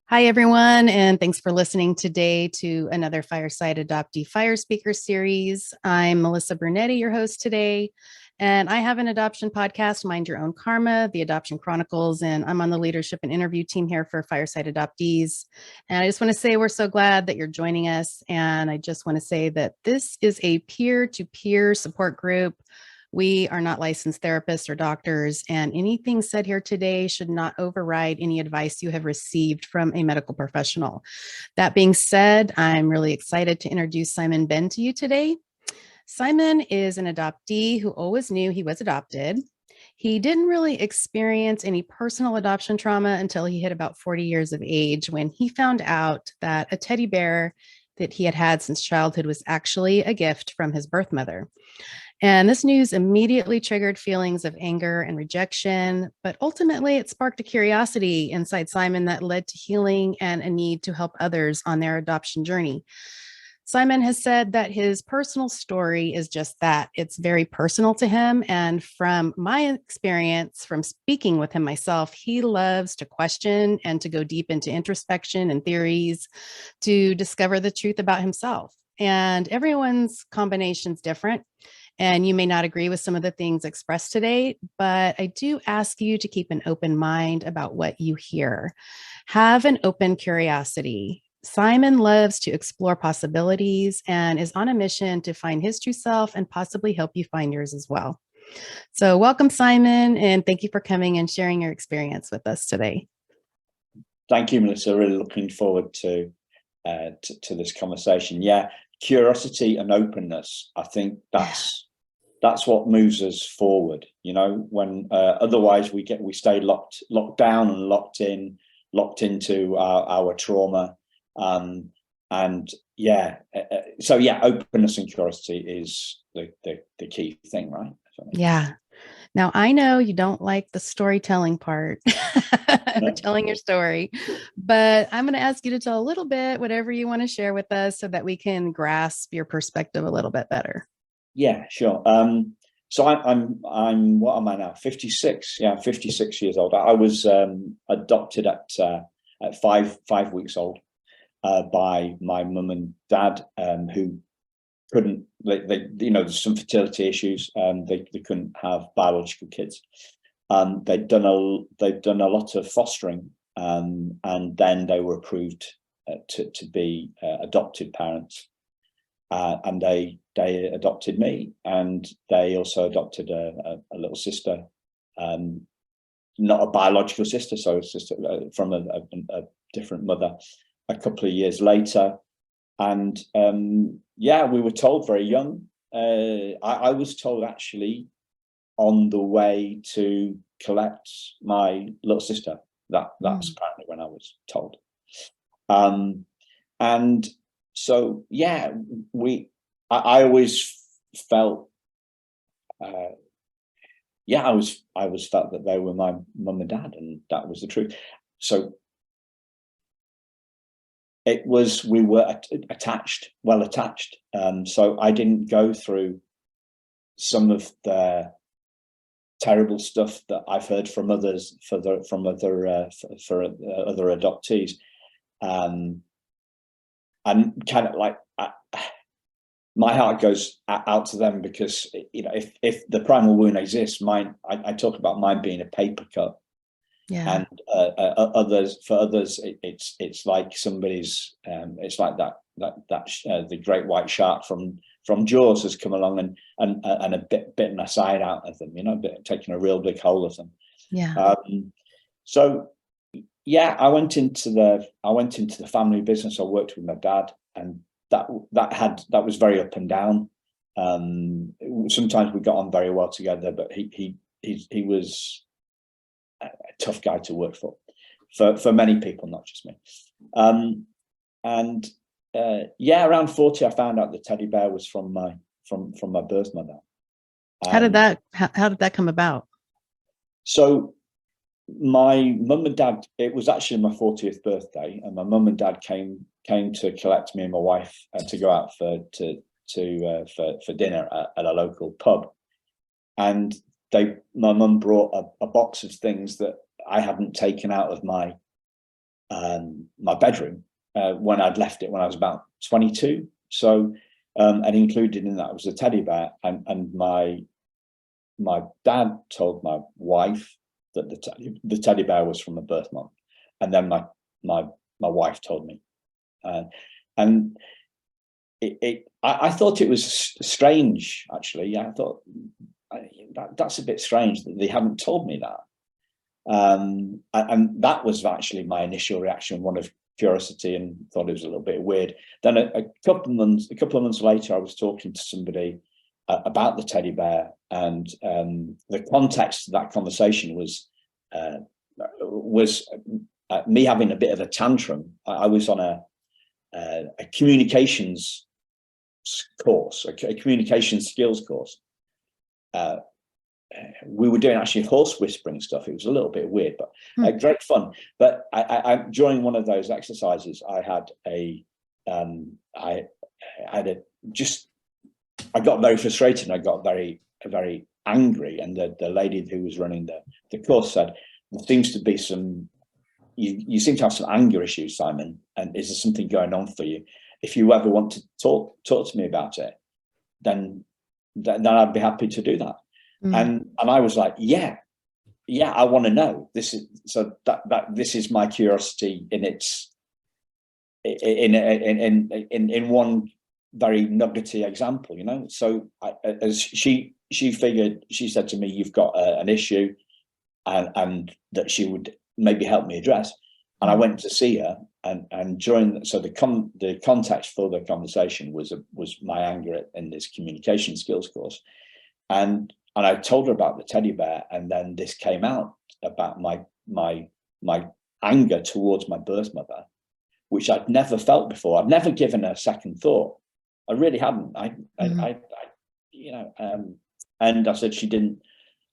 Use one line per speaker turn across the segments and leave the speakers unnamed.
Hi, everyone, and thanks for listening today to another Fireside Adoptee Fire Speaker series. I'm Melissa Brunetti, your host today, and I have an adoption podcast, Mind Your Own Karma, the Adoption Chronicles, and I'm on the leadership and interview team here for Fireside Adoptees. And I just want to say we're so glad that you're joining us, and I just want to say that this is a peer-to-peer support group. We are not licensed therapists or doctors, and anything said here today should not override any advice you have received from a medical professional. That being said, I'm really excited to introduce Simon Benn to you today. Simon is an adoptee who always knew he was adopted. He didn't really experience any personal adoption trauma until he hit about 40 years of age, when he found out that a teddy bear that he had had since childhood was actually a gift from his birth mother. And this news immediately triggered feelings of anger and rejection, but ultimately it sparked a curiosity inside Simon that led to healing and a need to help others on their adoption journey. Simon has said that his personal story is just that. It's very personal to him. And from my experience, from speaking with him myself, he loves to question and to go deep into introspection and theories to discover the truth about himself. And everyone's combination is different. And you may not agree with some of the things expressed today, but I do ask you to keep an open mind about what you hear. Have an open curiosity. Simon loves to explore possibilities and is on a mission to find his true self and possibly help you find yours as well. So welcome, Simon, and thank you for coming and sharing your experience with us today.
Thank you, Melissa. Really looking forward to this conversation. Yeah, curiosity and openness. I think that's what moves us forward. You know, when otherwise we stay locked down and locked into our trauma. So openness and curiosity is the key thing, right?
Yeah. Now, I know you don't like the storytelling part, telling your story, but I'm going to ask you to tell a little bit, whatever you want to share with us, so that we can grasp your perspective a little bit better.
Yeah, sure. So I'm what am I now? 56. Yeah, I'm 56 years old. I was adopted at 5 weeks old by my mum and dad, who couldn't. There's some fertility issues. They couldn't have biological kids. They've done a lot of fostering, and then they were approved to be adopted parents. And they adopted me, and they also adopted a little sister, not a biological sister, so a sister from a different mother, a couple of years later. And we were told very young. I was told actually on the way to collect my little sister. That's apparently when I was told. And so, yeah, I always felt, I always felt that they were my mum and dad, and that was the truth. So we were well attached. So I didn't go through some of the terrible stuff that I've heard from others, for other adoptees. And kind of like, my heart goes out to them, because if the primal wound exists, I talk about mine being a paper cut. Yeah. And for others, it's like somebody's. It's like that the great white shark from Jaws has come along and a bitten a side out of them. Taking a real big hold of them. Yeah. So. Yeah, I went into the family business. I worked with my dad, and that was very up and down. Sometimes we got on very well together, but he was a tough guy to work for many people, not just me. Around 40, I found out the teddy bear was from my birth mother.
How did that come about?
So, my mum and dad, it was actually my 40th birthday, and my mum and dad came to collect me and my wife to go out for dinner at a local pub. And my mum brought a box of things that I hadn't taken out of my my bedroom when I'd left it when I was about 22. So, and included in that was a teddy bear, and my dad told my wife that the teddy bear was from a birth mom, and then my wife told me, and I thought it was strange, actually. I thought that's a bit strange that they hadn't told me that. And that was actually my initial reaction, one of curiosity, and thought it was a little bit weird. Then a couple of months later, I was talking to somebody about the teddy bear, and the context of that conversation was me having a bit of a tantrum. I was on a communications course, a communication skills course. We were doing actually horse whispering stuff. It was a little bit weird, but great fun. But I during one of those exercises, I got very frustrated, and I got very angry. And the lady who was running the course said, "There seems to be some. You seem to have some anger issues, Simon. And is there something going on for you? If you ever want to talk to me about it, then I'd be happy to do that." And I was like, yeah, I want to know. This is so that this is my curiosity in its in one very nuggety example, So as she figured, she said to me, "You've got an issue," and that she would maybe help me address. And I went to see her, and during the context for the conversation was my anger in this communication skills course, and I told her about the teddy bear, and then this came out about my anger towards my birth mother, which I'd never felt before. I'd never given a second thought. I really hadn't. And I said she didn't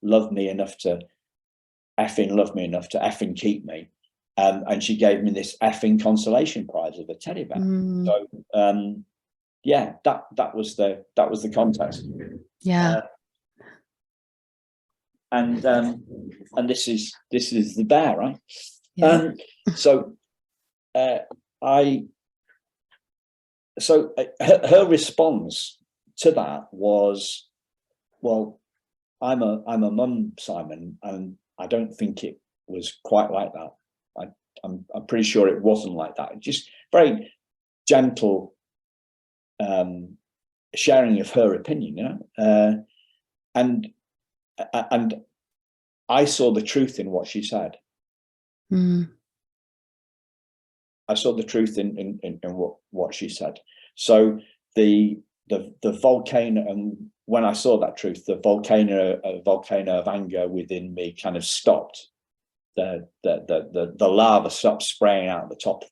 love me enough to effing keep me. And she gave me this effing consolation prize of a teddy bear. So that was the context.
Yeah.
And this is the bear, right?
Yeah.
Her response to that was, "Well, I'm a mum, Simon, and I don't think it was quite like that. I'm pretty sure it wasn't like that." Just very gentle sharing of her opinion, and I saw the truth in what she said. I saw the truth in what she said. So the volcano, and when I saw that truth, the volcano of anger within me kind of stopped. The lava stopped spraying out the top of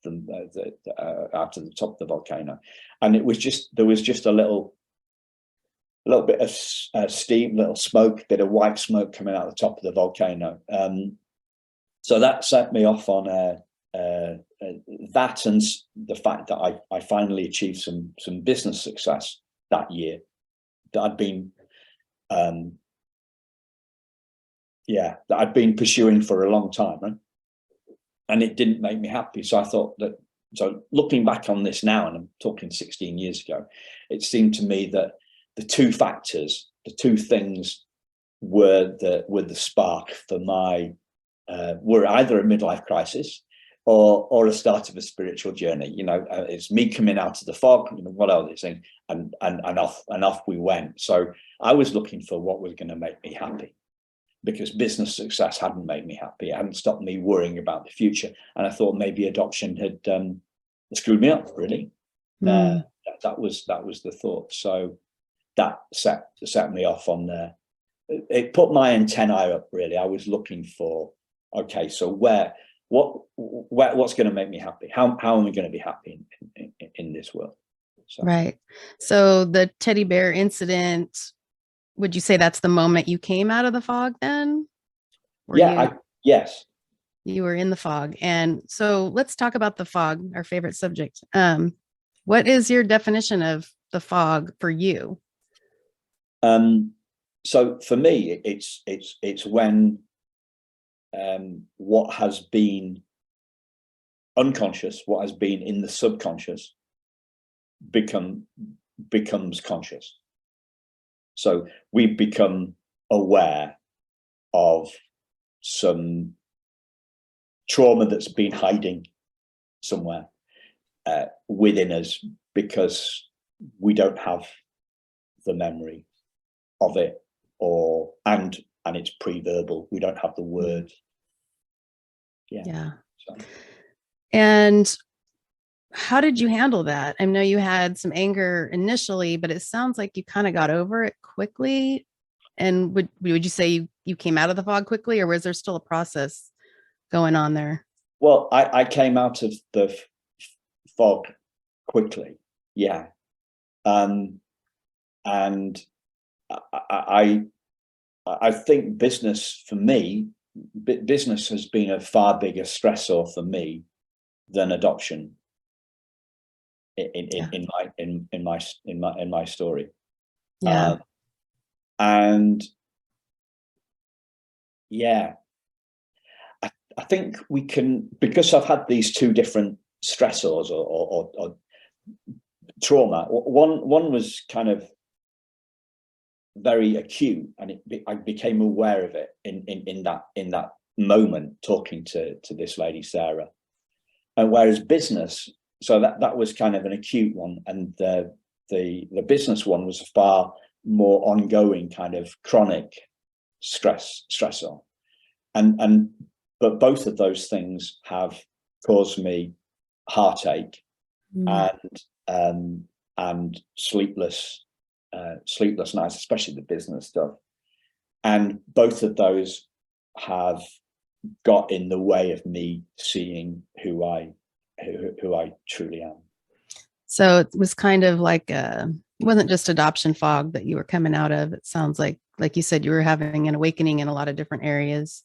out of the top of the volcano, and there was just a little bit of steam, little smoke, bit of white smoke coming out the top of the volcano. So that set me off on that, and the fact that I finally achieved some business success that year that I'd been pursuing for a long time, right? And it didn't make me happy. So I thought that. So looking back on this now, and I'm talking 16 years ago, it seemed to me that the two factors, the two things, were the spark for my were either a midlife crisis or a start of a spiritual journey. It's me coming out of the fog. What are these things? And off we went. So I was looking for what was going to make me happy, because business success hadn't made me happy. It hadn't stopped me worrying about the future. And I thought maybe adoption had screwed me up, really. That was the thought. So that set me off on there. It put my antennae up, really. I was looking for, okay, so what's going to make me happy? How am I going to be happy in this world? So.
Right. So the teddy bear incident, would you say that's the moment you came out of the fog then?
Yes.
You were in the fog. And so let's talk about the fog, our favorite subject. What is your definition of the fog for you?
So for me, it's when what has been unconscious, what has been in the subconscious, becomes conscious. So we become aware of some trauma that's been hiding somewhere within us, because we don't have the memory of it, and it's pre-verbal. We don't have the words.
Yeah.
So.
And how did you handle that? I know you had some anger initially, but it sounds like you kind of got over it quickly. And would you say you came out of the fog quickly, or was there still a process going on there?
Well, I came out of the fog quickly. Yeah. And I think business, for me, business has been a far bigger stressor for me than adoption in my story.
Yeah.
And yeah, I think we can, because I've had these two different stressors or trauma. One was kind of very acute, and I became aware of it in that moment, talking to this lady Sarah. And whereas business, so that was kind of an acute one, and the business one was a far more ongoing kind of chronic stressor, but both of those things have caused me heartache and sleepless nights, especially the business stuff. And both of those have got in the way of me seeing who I truly am.
So it was kind of like it wasn't just adoption fog that you were coming out of. It sounds like you said, you were having an awakening in a lot of different areas.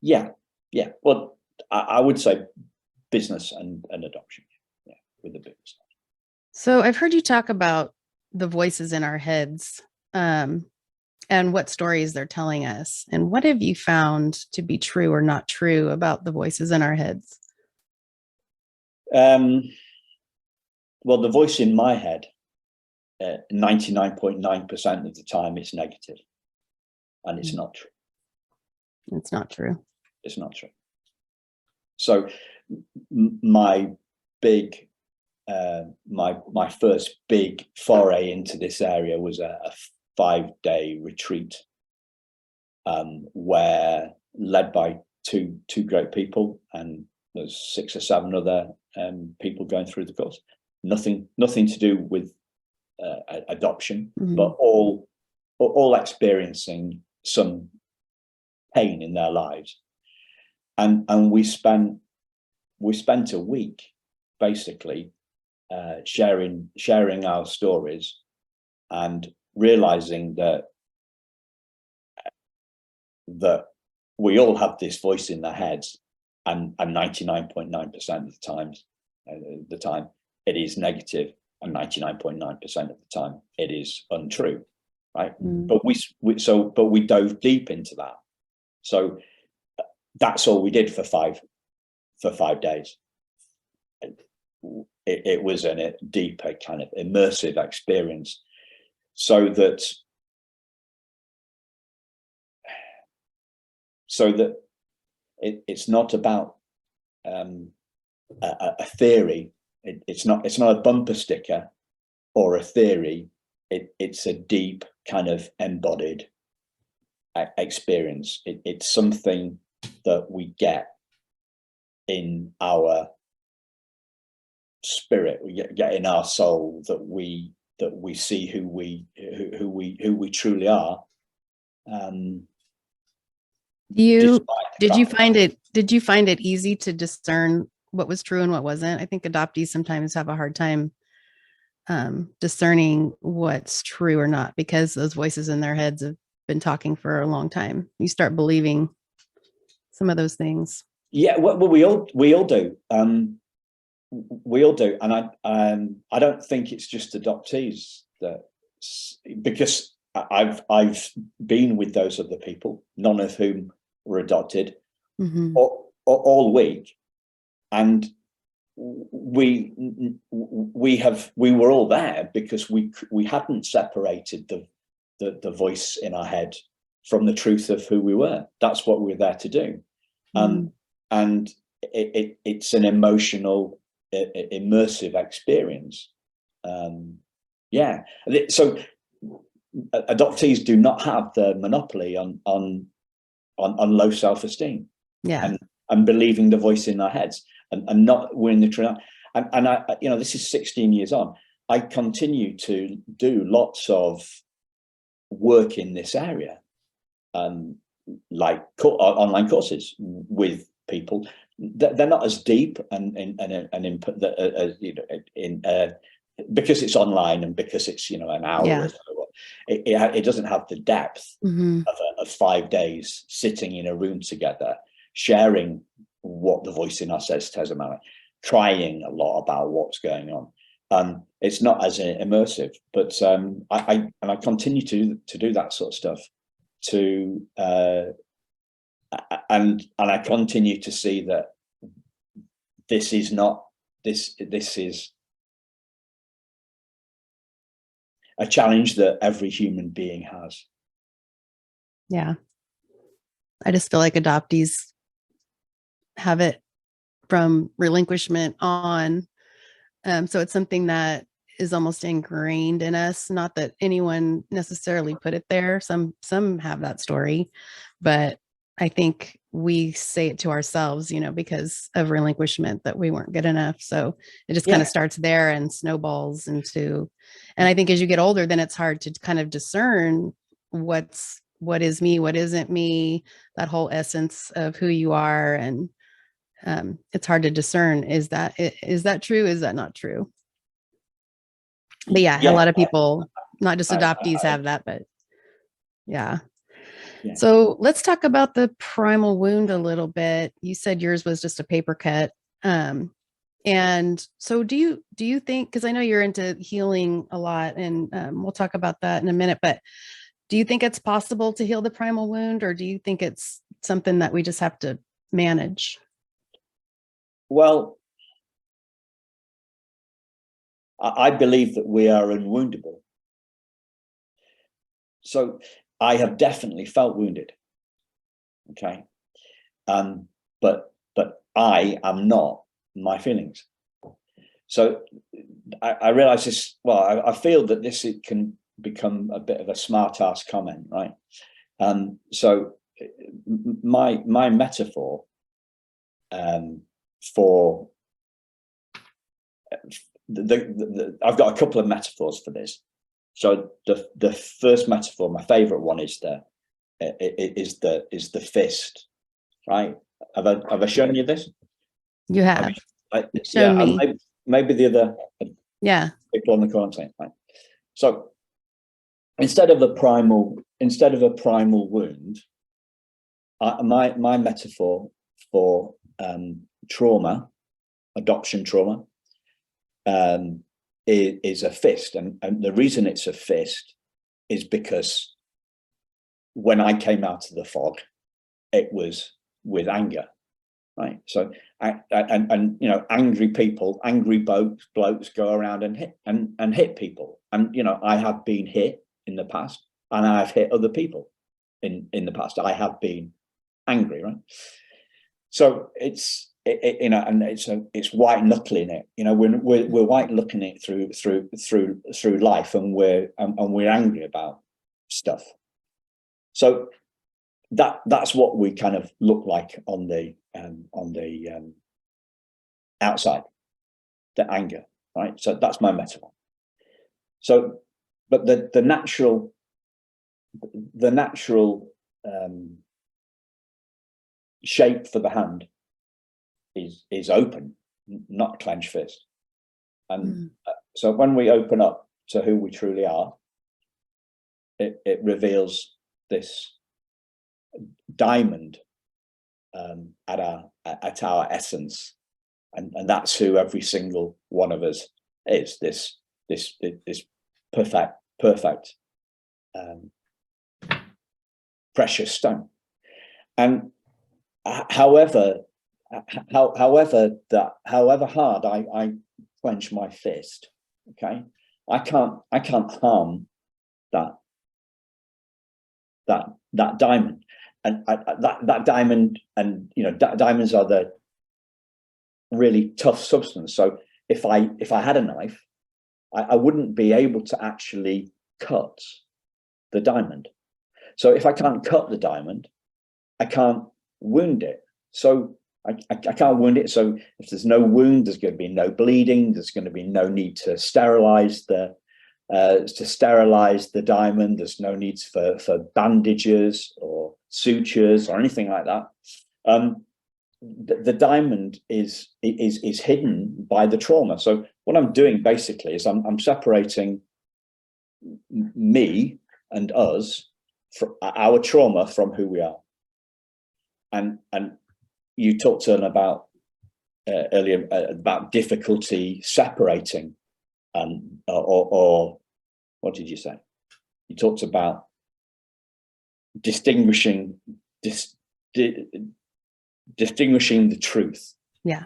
Yeah. Well, I would say business and adoption. Yeah, with the business.
So I've heard you talk about the voices in our heads, and what stories they're telling us. And what have you found to be true or not true about the voices in our heads?
Well, the voice in my head, 99.9% of the time, it's negative, and it's not true.
It's not true.
It's not true. So my first big foray into this area was a 5-day retreat, where led by two great people, and there's 6 or 7 other people going through the course. Nothing to do with adoption, but all experiencing some pain in their lives, and we spent a week basically sharing our stories, and realizing that we all have this voice in our heads, and 99.9% of the time it is negative, and 99.9% of the time it is untrue, right? But we dove deep into that. So that's all we did for 5 days. It was a deeper kind of immersive experience, so that it's not about a theory. It's not a bumper sticker or a theory. It's a deep kind of embodied experience. It's something that we get in our spirit, we get in our soul, that we see who we truly are.
Did you find it easy to discern what was true and what wasn't? I think adoptees sometimes have a hard time discerning what's true or not, because those voices in their heads have been talking for a long time. You start believing some of those things.
Yeah, well, we all do. We all do, and I don't think it's just adoptees, because I've been with those other people, none of whom were adopted, all week, and we were all there because we hadn't separated the voice in our head from the truth of who we were. That's what we were there to do. And it's an emotional, immersive experience. So adoptees do not have the monopoly on low self-esteem, and believing the voice in our heads, and not winning the truth. And I, this is 16 years on. I continue to do lots of work in this area, like online courses with people. They're not as deep and input because it's online and because it's an hour. Or so. It doesn't have the depth of 5 days sitting in a room together, sharing what the voice in us says about it, trying a lot about what's going on. It's not as immersive, but I continue to do that sort of stuff. And I continue to see that this is a challenge that every human being has.
Yeah. I just feel like adoptees have it from relinquishment on. So it's something that is almost ingrained in us. Not that anyone necessarily put it there. Some have that story, but I think we say it to ourselves, because of relinquishment, that we weren't good enough. So it just kind of starts there and snowballs into, and I think as you get older, then it's hard to kind of discern what is me, what isn't me, that whole essence of who you are. And it's hard to discern. Is that true? Is that not true? But a lot of people, not just adoptees, have that, but yeah. So let's talk about the primal wound a little bit. You said yours was just a paper cut. And so do you think, because I know you're into healing a lot, and we'll talk about that in a minute, but do you think it's possible to heal the primal wound, or do you think it's something that we just have to manage?
Well, I believe that we are unwoundable. So I have definitely felt wounded. Okay. But I am not my feelings. So I realize this. Well, I feel that it can become a bit of a smart ass comment, right? So my metaphor for I've got a couple of metaphors for this. So the first metaphor, my favorite one, is the fist, right? Have I shown you this?
You have. Shown me.
Maybe the other people on the call saying, right? So instead of a primal wound, my metaphor for trauma, adoption trauma, is a fist, and the reason it's a fist is because when I came out of the fog, it was with anger, right? So angry people, angry blokes go around and hit people, and I have been hit in the past, and I've hit other people in the past. I have been angry, right? So it's white knuckling it. We're white knuckling it through life, and we're angry about stuff. So that's what we kind of look like on the outside, the anger, right? So that's my metaphor. So, but the natural shape for the hand is open, not clenched fist. And so when we open up to who we truly are, it reveals this diamond at our essence, and that's who every single one of us is. This perfect precious stone. And however however hard I clench my fist, okay, I can't harm that diamond, and that diamond, and diamonds are the really tough substance. So if I had a knife, I wouldn't be able to actually cut the diamond. So if I can't cut the diamond, I can't wound it. So I can't wound it. So if there's no wound, there's going to be no bleeding. There's going to be no need to sterilize the diamond. There's no need for bandages or sutures or anything like that. The diamond is hidden by the trauma. So what I'm doing basically is I'm separating me and us, from our trauma, from who we are. And you talked to them about earlier about difficulty separating, or what did you say? You talked about distinguishing the truth.
Yeah.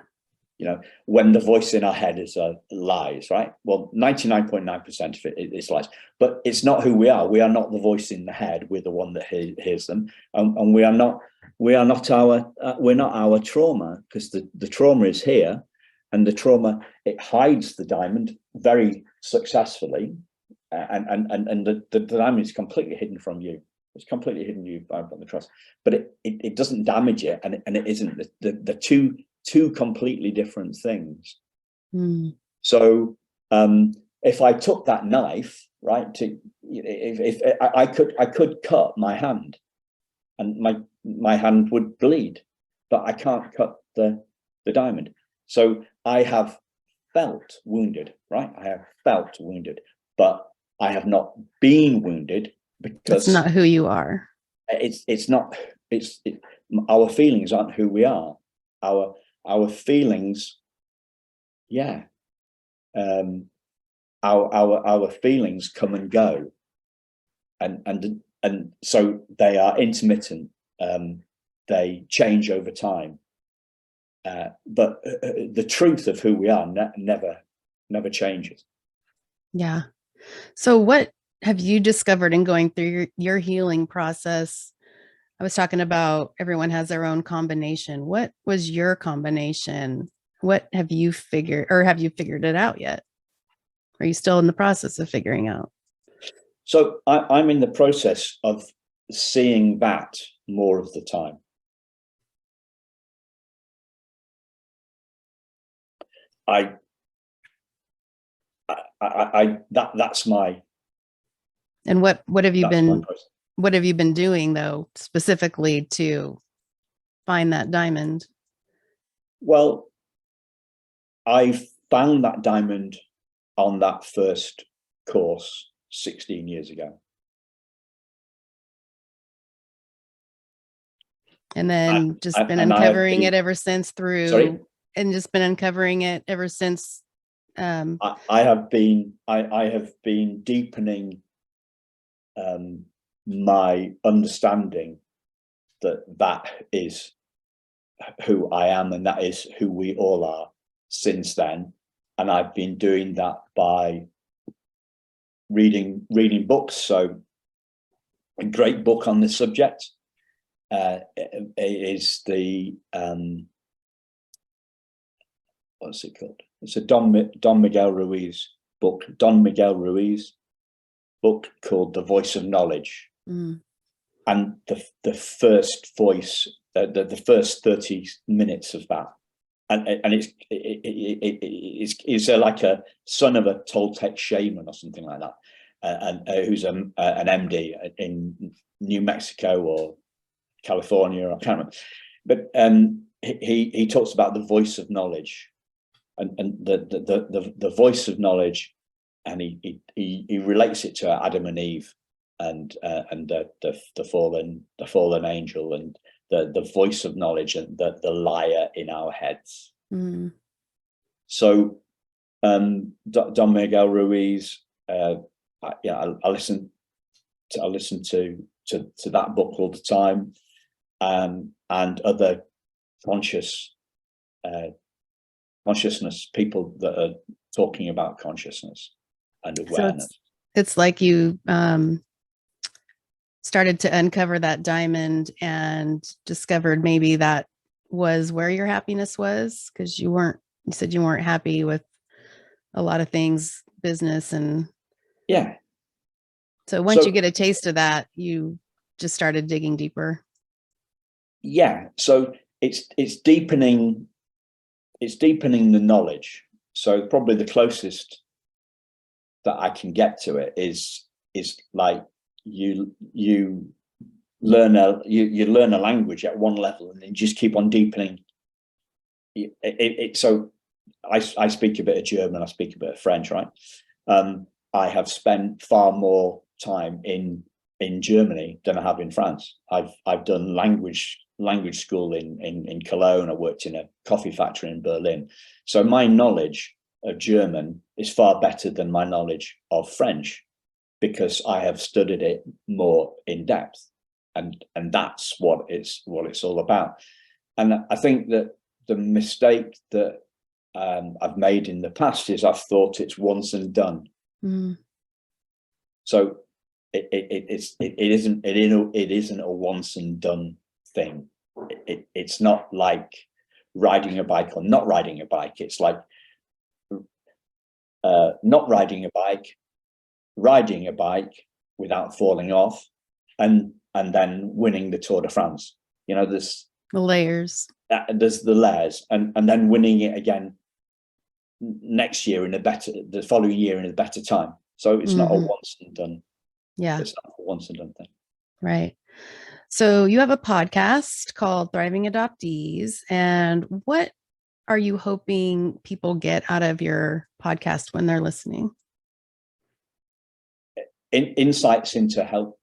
When the voice in our head is lies, right? Well, 99.9% of it is lies, but it's not who we are. We are not the voice in the head. We're the one that hears them, and we're not our trauma, because the trauma is here, and the trauma, it hides the diamond very successfully, and the diamond is completely hidden from you. It's completely hidden you by the trust, but it doesn't damage it, and it isn't the two completely different things. So if I took that knife, right, if I could cut my hand, and my hand would bleed, but I can't cut the diamond. So I have felt wounded, right? I have felt wounded, but I have not been wounded, because
that's not who you are.
Our feelings aren't who we are. Our feelings, yeah. Our feelings come and go, and so they are intermittent. They change over time, but the truth of who we are never changes.
Yeah. So what have you discovered in going through your healing process? I was talking about everyone has their own combination. What was your combination? What have you figured, or have you figured it out yet? Are you still in the process of figuring out?
So I'm in the process of seeing that more of the time. That's my.
And what have you been doing, though, specifically to find that diamond?
Well, I found that diamond on that first course 16 years ago.
And then just been uncovering it ever since through.
Sorry?
And just been uncovering it ever since.
I have been deepening my understanding that is who I am, and that is who we all are since then. And I've been doing that by reading books. So a great book on this subject is the what's it called? It's a Don Miguel Ruiz book. Don Miguel Ruiz book called The Voice of Knowledge. And the first voice, the first 30 minutes of that, and it's like a son of a Toltec shaman or something like that, and who's an MD in New Mexico or California, I can't remember, but he talks about the voice of knowledge, and the voice of knowledge, and he relates it to Adam and Eve, and the fallen angel, and the voice of knowledge, and the liar in our heads. So Don Miguel Ruiz, I listen to that book all the time, and other conscious consciousness, people that are talking about consciousness and awareness.
So it's like you started to uncover that diamond and discovered maybe that was where your happiness was, because you said you weren't happy with a lot of things, business and so once you get a taste of that, you just started digging deeper.
So it's deepening the knowledge. So probably the closest that I can get to it is like you learn a language at one level and then just keep on deepening it. So I speak a bit of German, I speak a bit of French, right? I have spent far more time in Germany than I have in France. I've done language school in Cologne. I worked in a coffee factory in Berlin. So my knowledge of German is far better than my knowledge of French, because I have studied it more in depth, and that's what it's all about. And I think that the mistake that I've made in the past is I've thought it's once and done. So it isn't a once and done thing. It's not like riding a bike or not riding a bike. It's like not riding a bike, riding a bike without falling off, and then winning the Tour de France. There's
the layers.
There's the layers, and then winning it again next year the following year in a better time. So it's not a once and done.
Yeah,
it's not a once and done thing.
Right. So you have a podcast called Thriving Adoptees, and what are you hoping people get out of your podcast when they're listening?
Insights into how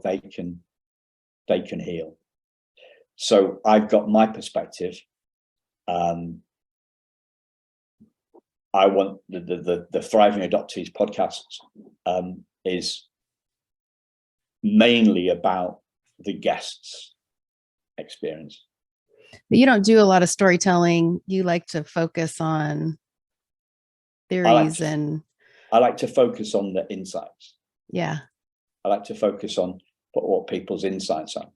they can heal. So I've got my perspective. I want the Thriving Adoptees podcast is mainly about the guests' experience.
But you don't do a lot of storytelling. You like to focus on theories
I like to focus on the insights.
Yeah.
I like to focus on what people's insights are.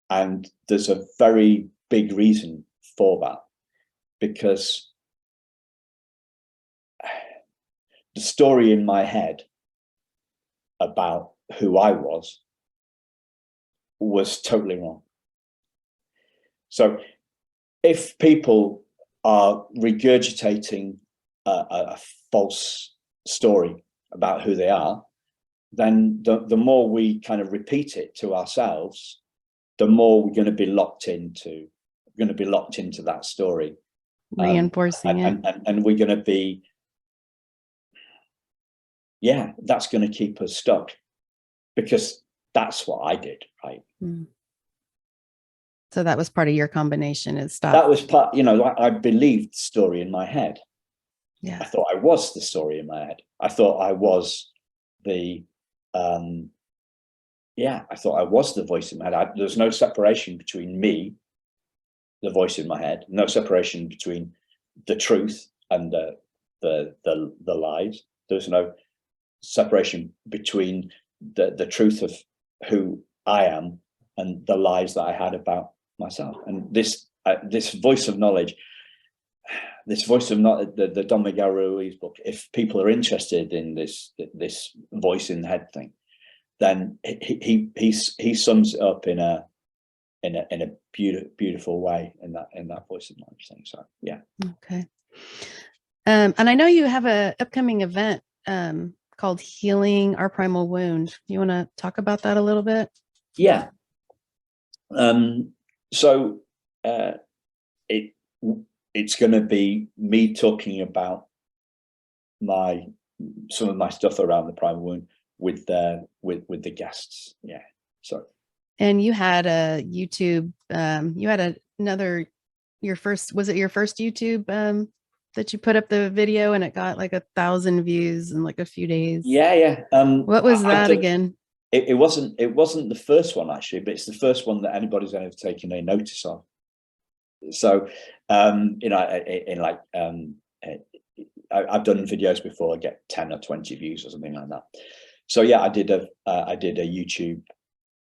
And there's a very big reason for that, because the story in my head about who I was totally wrong. So if people are regurgitating a false story about who they are, then the more we kind of repeat it to ourselves, the more we're going to be locked into that story,
reinforcing it,
and we're going to be, that's going to keep us stuck, because that's what I did, right?
So that was part of your combination.
That was part, I believed the story in my head.
Yeah.
I thought I was the story in my head. I thought I was the I thought I was the voice in my head. There's no separation between me, the voice in my head, no separation between the truth and the lies. There's no separation between the truth of who I am and the lies that I had about myself. And this voice of knowledge, the Don Miguel Ruiz book, if people are interested in this voice in the head thing, then he sums it up in a beautiful way in that voice of knowledge thing. So yeah.
Okay. And I know you have a upcoming event called Healing Our Primal Wound. You want to talk about that a little bit?
Yeah. So it's going to be me talking about some of my stuff around the primal wound with the guests. Yeah. So.
And you had a YouTube. You had your first YouTube that you put up the video and it got like 1,000 views in like a few days?
Yeah.
What was that again?
It wasn't the first one actually, but it's the first one that anybody's ever taken a notice of. So, in like, I've done videos before, I get 10 or 20 views or something like that. So yeah, I did a YouTube,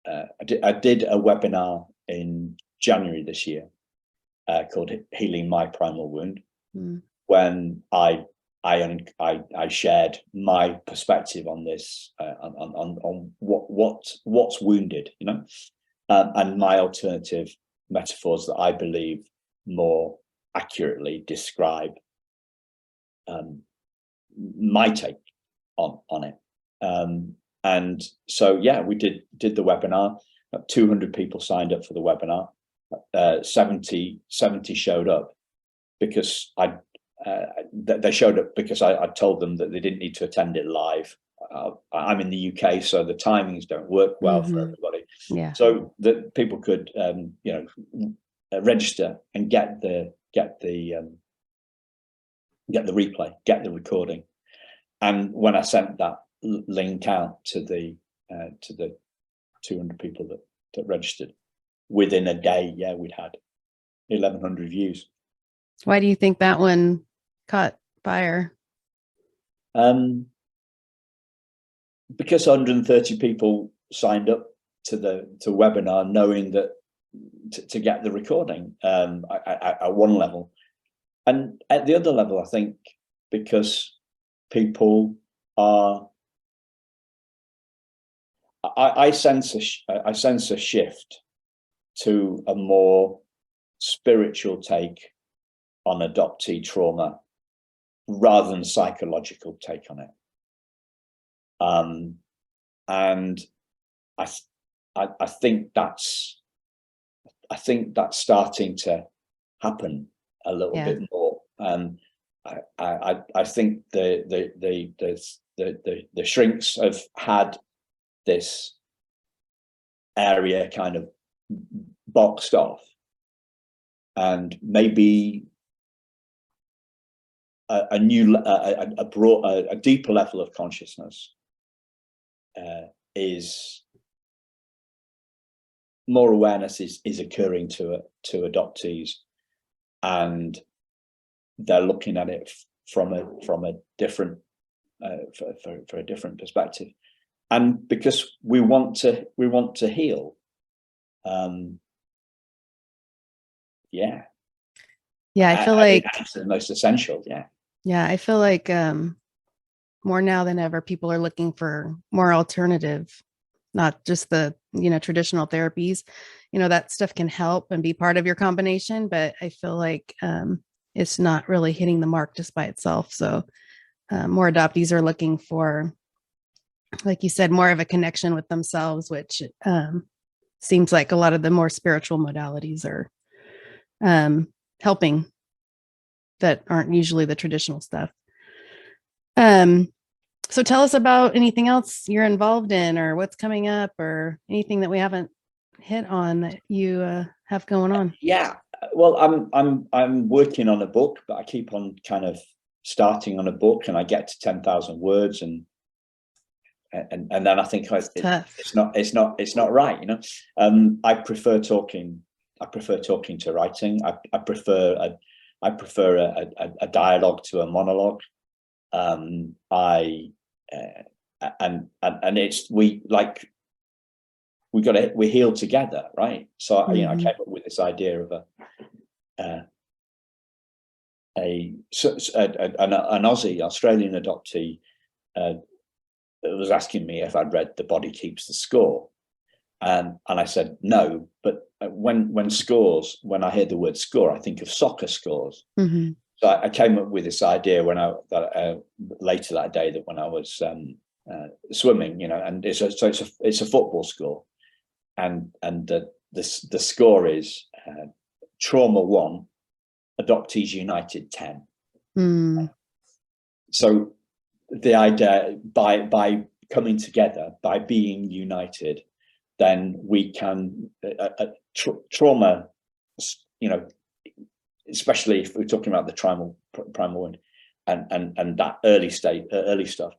I did a webinar in January this year called Healing My Primal Wound, when I shared my perspective on this, on what's wounded, and my alternative metaphors that I believe more accurately describe my take on it. And so yeah, we did the webinar. 200 people signed up for the webinar. 70 showed up because they showed up because I told them that they didn't need to attend it live. I'm in the UK, so the timings don't work well for everybody.
Yeah.
So that people could register and get the replay, get the recording. And when I sent that link out to the 200 people that registered, within a day, yeah, we'd had 1,100 views.
Why do you think that one caught fire?
Because 130 people signed up to webinar, knowing that to get the recording at one level, and at the other level, I think because people are, I sense a shift to a more spiritual take on adoptee trauma rather than psychological take on it. And I think that's starting to happen a little bit more. I think the shrinks have had this area kind of boxed off, and maybe a deeper level of consciousness is more awareness is occurring to adoptees, and they're looking at it from a different for a different perspective. And because we want to heal.
I feel like
that's the most essential.
I feel like more now than ever, people are looking for more alternative, not just the traditional therapies. That stuff can help and be part of your combination, but I feel like it's not really hitting the mark just by itself. So more adoptees are looking for, like you said, more of a connection with themselves, which seems like a lot of the more spiritual modalities are helping, that aren't usually the traditional stuff. So tell us about anything else you're involved in, or what's coming up, or anything that we haven't hit on that you have going on.
Yeah, well, I'm working on a book, but I keep on kind of starting on a book, and I get to 10,000 words, and then I think it's not right. I prefer talking to writing. I prefer a dialogue to a monologue. And it's we heal together, right? So I came up with this idea of an Australian adoptee was asking me if I'd read The Body Keeps the Score, and I said no, but when I hear the word score, I think of soccer scores. So I came up with this idea later that day, that when I was swimming, and it's a football score, and the score is trauma 1, adoptees united 10. So the idea, by coming together, by being united, then we can trauma, especially if we're talking about the primal wound and that early stuff.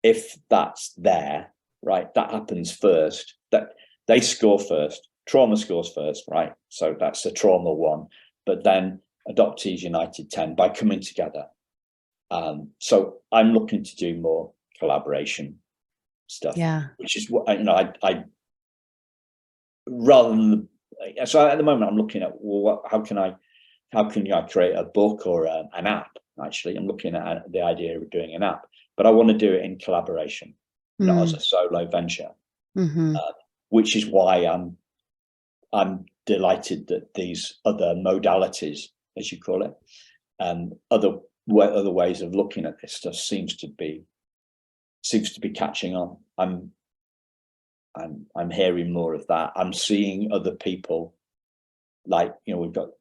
If that's there, right, that happens first. That they score first. Trauma scores first, right? So that's the trauma 1. but then Adoptees United 10 by coming together. So I'm looking to do more collaboration stuff, which is what I rather than so at the moment I'm looking at, well, how can I create a book or an app? Actually, I'm looking at the idea of doing an app, but I want to do it in collaboration, not as a solo venture, which is why I'm delighted that these other modalities, as you call it, other ways of looking at this stuff seems to be catching on. I'm hearing more of that. I'm seeing other people, like, we've got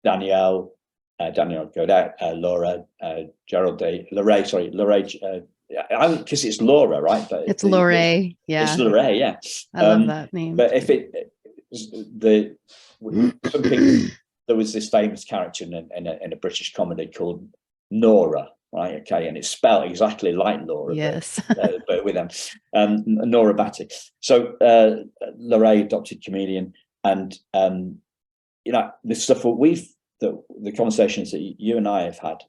Danielle Godet, Laura, Lorraine, because it's Laura, right? But
it's Lorraine. Yeah,
it's Lorraine. Yeah,
I love that name.
But if some people, there was this famous character in a British comedy called Nora, right? Okay, and it's spelled exactly like Laura.
Yes,
but with them, Nora Batty. So Lorraine, adopted comedian, and the stuff that the conversations that you and I have had,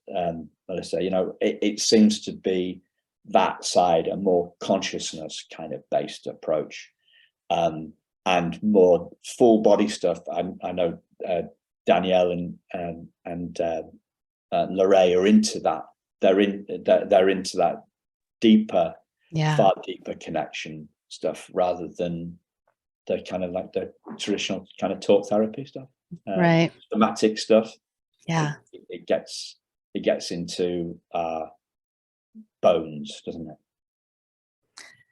Melissa, it seems to be that side, a more consciousness kind of based approach, and more full body stuff. I know Danielle and Lorraine are into that. They're into that deeper, far deeper connection stuff, rather than the kind of like the traditional kind of talk therapy stuff,
right?
Somatic stuff.
Yeah,
it gets into our bones, doesn't it?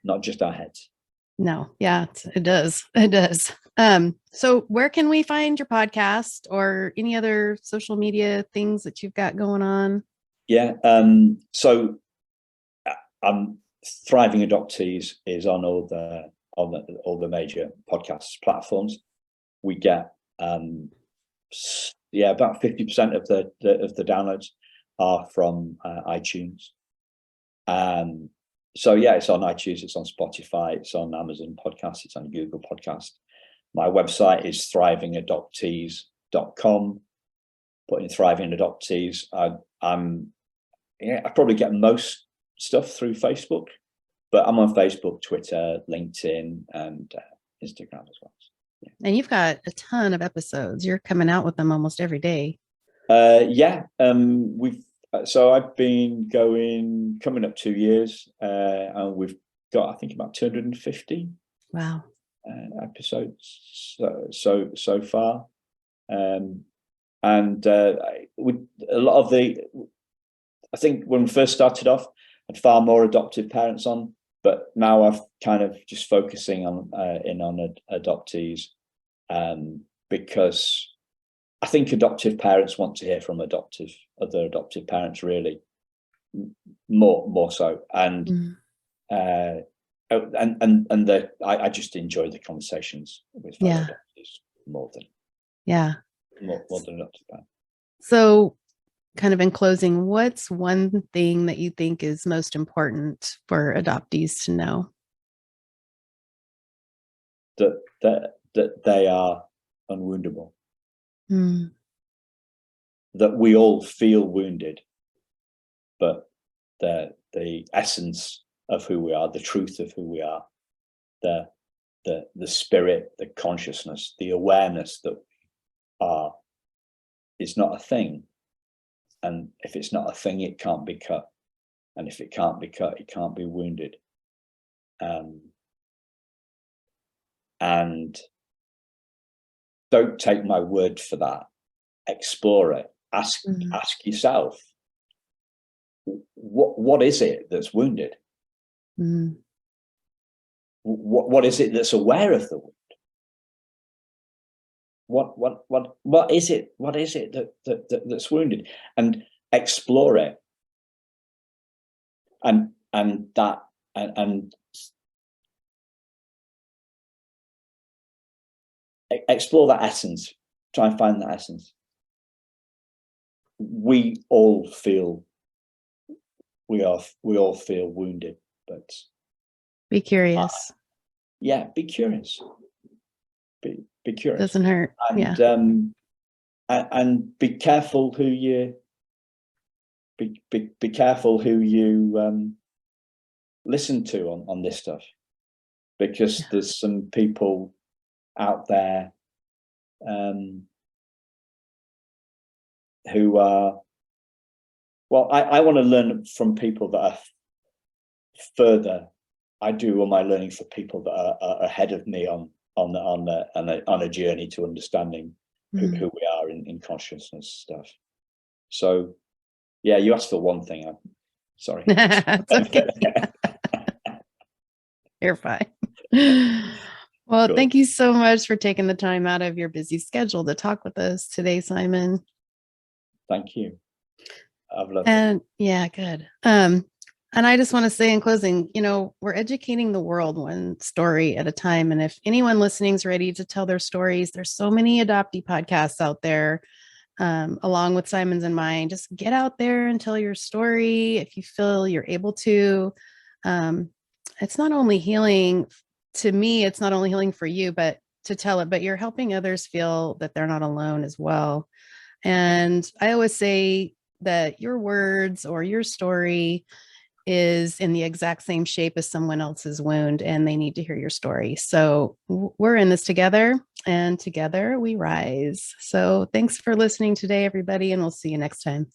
Not just our heads.
No, yeah, it does. It does. So where can we find your podcast or any other social media things that you've got going on?
Yeah. So Thriving Adoptees is on all the major podcast platforms. We get about 50% of the downloads are from iTunes. So yeah, it's on iTunes, it's on Spotify, it's on Amazon Podcasts, it's on Google Podcast. My website is thrivingadoptees.com. Put in Thriving Adoptees. I probably get most stuff through Facebook, but I'm on Facebook, Twitter, LinkedIn, and Instagram as well. Yeah.
And you've got a ton of episodes. You're coming out with them almost every day.
So I've been coming up 2 years, and we've got, I think, about 250 episodes so far, and with a lot of I think when we first started off, I had far more adoptive parents on, but now I've kind of just focusing on adoptees, because I think adoptive parents want to hear from other adoptive parents, really, more so, and I just enjoy the conversations with fellow adoptees more than adoptive parents.
So, kind of in closing, what's one thing that you think is most important for adoptees to know?
That they are unwoundable. That we all feel wounded, but the essence of who we are, the truth of who we are, the spirit, the consciousness, the awareness that we are, is not a thing. And if it's not a thing, it can't be cut. And if it can't be cut, it can't be wounded. And don't take my word for that. Explore it. Ask yourself, what is it that's wounded? What is it that's aware of the wound? What is it? What is it that's wounded? And explore it. And explore that essence. Try and find that essence. We all feel wounded, but
be curious.
Be curious. Be curious.
Doesn't hurt.
And be careful who you be careful who you listen to on this stuff, because there's some people out there who are, well, I want to learn from people that are further. I do all my learning for people that are ahead of me on a journey to understanding who we are in consciousness stuff. So yeah, you asked for one thing. I'm sorry.
It's okay. You're fine. Well,
Cool.
Thank you so much for taking the time out of your busy schedule to talk with us today, Simon.
Thank you. I've loved
it. Yeah, good. And I just want to say in closing, we're educating the world one story at a time. And if anyone listening is ready to tell their stories, there's so many adoptee podcasts out there, along with Simon's and mine. Just get out there and tell your story if you feel you're able to. It's not only healing to me, it's not only healing for you, but to tell it, but you're helping others feel that they're not alone as well. And I always say that your words or your story is in the exact same shape as someone else's wound, and they need to hear your story. So we're in this together, and together we rise. So thanks for listening today, everybody, and we'll see you next time.